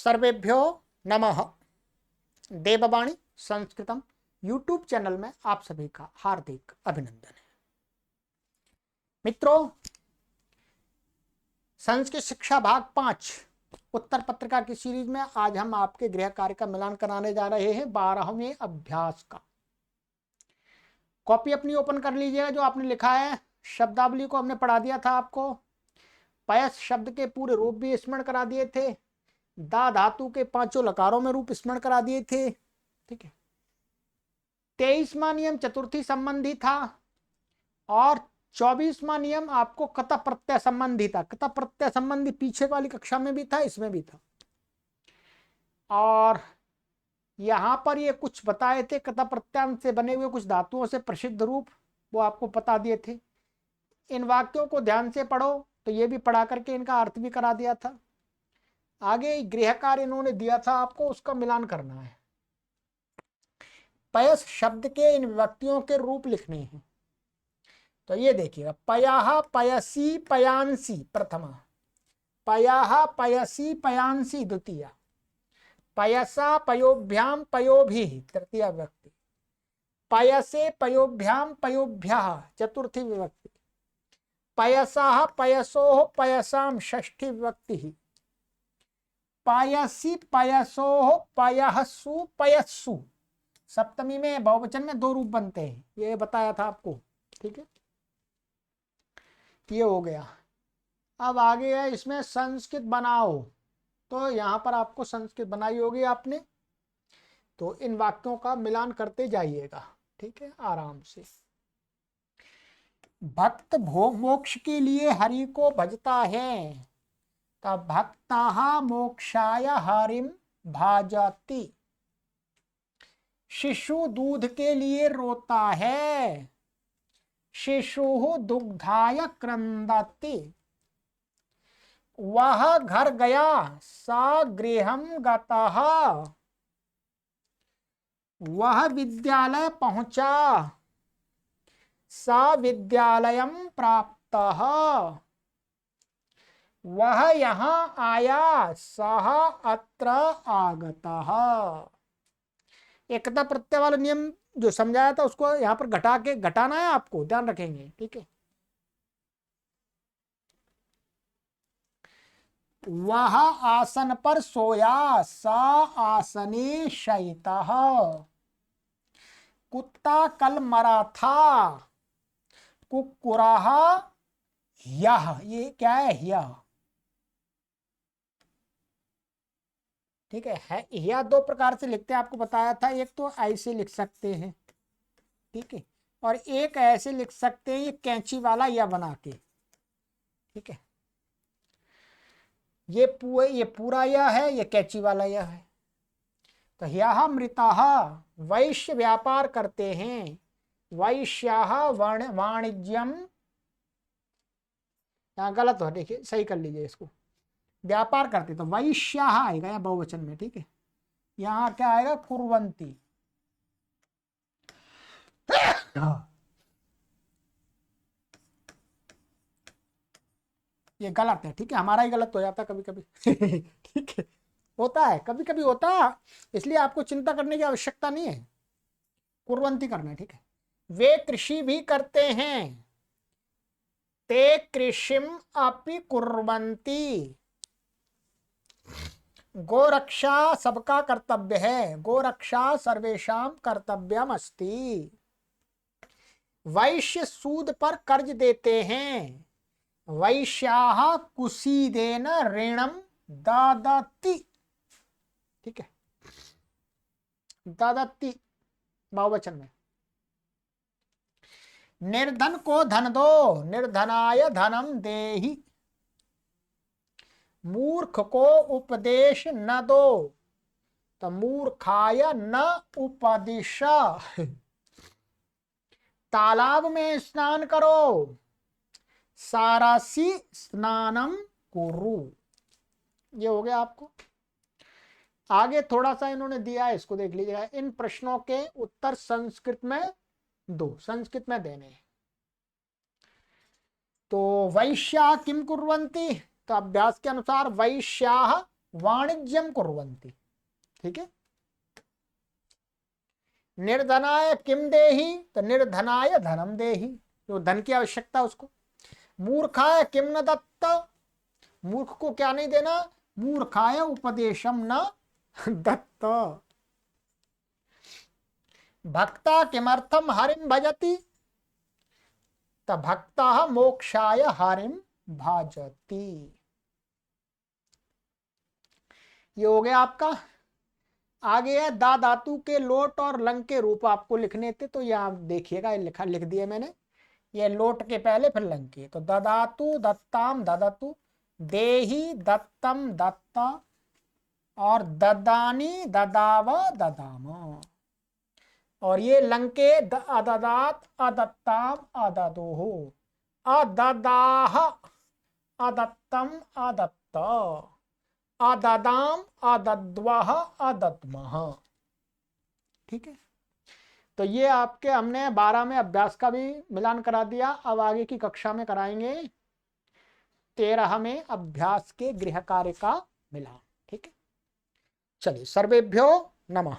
सर्वेभ्यो नमः। देववाणी संस्कृतम YouTube channel में आप सभी का हार्दिक अभिनंदन है। मित्रों, संस्कृत शिक्षा भाग 5 उत्तर पत्रिका की सीरीज में आज हम आपके गृह कार्य का मिलान कराने जा रहे हैं 12वें अभ्यास का। कॉपी अपनी ओपन कर लीजिएगा जो आपने लिखा है। शब्दावली को हमने पढ़ा दिया था आपको। पयस शब्द के पूरे रूप भी स्मरण करा दिए थे। दा धातु के 5 लकारों में रूप स्मरण करा दिए थे। ठीक है। 23वां नियम चतुर्थी संबंधी था और 24वां नियम आपको कत प्रत्यय संबंधी था। कत प्रत्यय संबंधी पीछे वाली कक्षा में भी था, इसमें भी था। और यहां पर ये कुछ बताए थे कत प्रत्यय से बने हुए कुछ धातुओं से प्रसिद्ध रूप, वो आपको बता दिए थे। इन वाक्यों को ध्यान से पढ़ो तो ये भी पढ़ा करके इनका अर्थ भी करा दिया था। आगे गृह कार्य इन्होंने दिया था आपको, उसका मिलान करना है। पयस शब्द के इन विभक्तियों के रूप लिखने हैं। तो ये देखिएगा, पयाह पयसी पयांसी प्रथमा, पयाह पयसी पयांसी द्वितीया, पयसा पयोभ्याम पयोभिः तृतीया विभक्ति, पयसे पयोभ्याम पयोभ्यः चतुर्थी विभक्ति, पयसाः पयसोः पयसाम षष्ठी विभक्ति, पयसी पयसोः पयःसु पयस्सु सप्तमी में बहुवचन में 2 रूप बनते हैं, ये बताया था आपको। ठीक है, ये हो गया। अब आगे है इसमें संस्कृत बनाओ। तो यहां पर आपको संस्कृत बनाई होगी आपने, तो इन वाक्यों का मिलान करते जाइएगा। ठीक है, आराम से। भक्त भोग मोक्ष के लिए हरि को भजता है, तब भक्ता मोक्षाय हरिम भाजति। शिशु दूध के लिए रोता है, शिशु दुग्धाय क्रंदति। वह घर गया, सा गृहं गतः। वह विद्यालय पहुंचा, सा विद्यालयं प्राप्तः। वह यहाँ आया, सः अत्र आगतः। एकता प्रत्यय वाला नियम जो समझाया था उसको यहाँ पर घटा के घटाना है आपको, ध्यान रखेंगे। ठीक है। वह आसन पर सोया, सा आसने शयितः। कुत्ता कल मरा था, कुक्कुरः ह्यः। ये क्या है? ह्यः। ठीक है। यह 2 प्रकार से लिखते हैं, आपको बताया था। एक तो ऐसे लिख सकते हैं, ठीक है, और एक ऐसे लिख सकते हैं, ये कैंची वाला या बना के। ठीक है, ये पूरा यह है, ये कैंची वाला यह है। तो यह मृतः वैश्य व्यापार करते हैं, वैश्याः वाणिज्यम। यहाँ गलत हो, देखिए सही कर लीजिए इसको। व्यापार करते तो वैश्याः आएगा या बहुवचन में। ठीक है, यहाँ क्या आएगा? कुर्वन्ति। ये गलत है। ठीक है, हमारा ही गलत हो जाता कभी कभी। ठीक है, होता है, कभी कभी होता है, इसलिए आपको चिंता करने की आवश्यकता नहीं है, कुर्वन्ति करना है। ठीक है। वे कृषि भी करते हैं, ते कृषिम अपि कुर्वन्ति। गोरक्षा सबका कर्तव्य है, गोरक्षा सर्वेषां कर्तव्यम अस्ति। वैश्य सूद पर कर्ज देते हैं, वैश्याः कुसीदेन ऋणम ददति। ठीक है, ददति बहुवचन में। निर्धन को धन दो, निर्धनाय धनम देहि। मूर्ख को उपदेश न दो, तो मूर्खाय न उपदिश। तालाब में स्नान करो, सारासी स्नानम कुरु। ये हो गया आपको। आगे थोड़ा सा इन्होंने दिया है, इसको देख लीजिएगा। इन प्रश्नों के उत्तर संस्कृत में 2 संस्कृत में देने हैं। तो वैश्याः किम कुर्वन्ति, तो अभ्यास के अनुसार वैश्याः वाणिज्यम कुर्वन्ति। ठीक है। निर्धनाय किम देहि, तो निर्धनाय धनम देहि, जो धन की आवश्यकता उसको। मूर्खाय किम न दत्त, मूर्ख को क्या नहीं देना, मूर्खाय उपदेशम न दत्त। भक्ता किमर्थम हरिम भजति, तो भक्ता मोक्षाय हरिम भाजति। ये हो गया आपका। आगे है दा धातु के लोट और लंग के रूप आपको लिखने थे, तो यहाँ देखिएगा लिख दिए मैंने। ये लोट के पहले फिर लंग के, तो ददातु दत्ताम ददतु, देहि दत्तम दत्ता, और ददानी ददाव ददाम। और ये लंग के अददात अदत्ताम अददोहो, अददाह अदत्तम अदत्त, अददाम अदद्वह अदद्मः। ठीक है। तो ये आपके हमने 12 में अभ्यास का भी मिलान करा दिया। अब आगे की कक्षा में कराएंगे 13 में अभ्यास के गृह कार्य का मिलान। ठीक है। चलिए, सर्वेभ्यो नमः।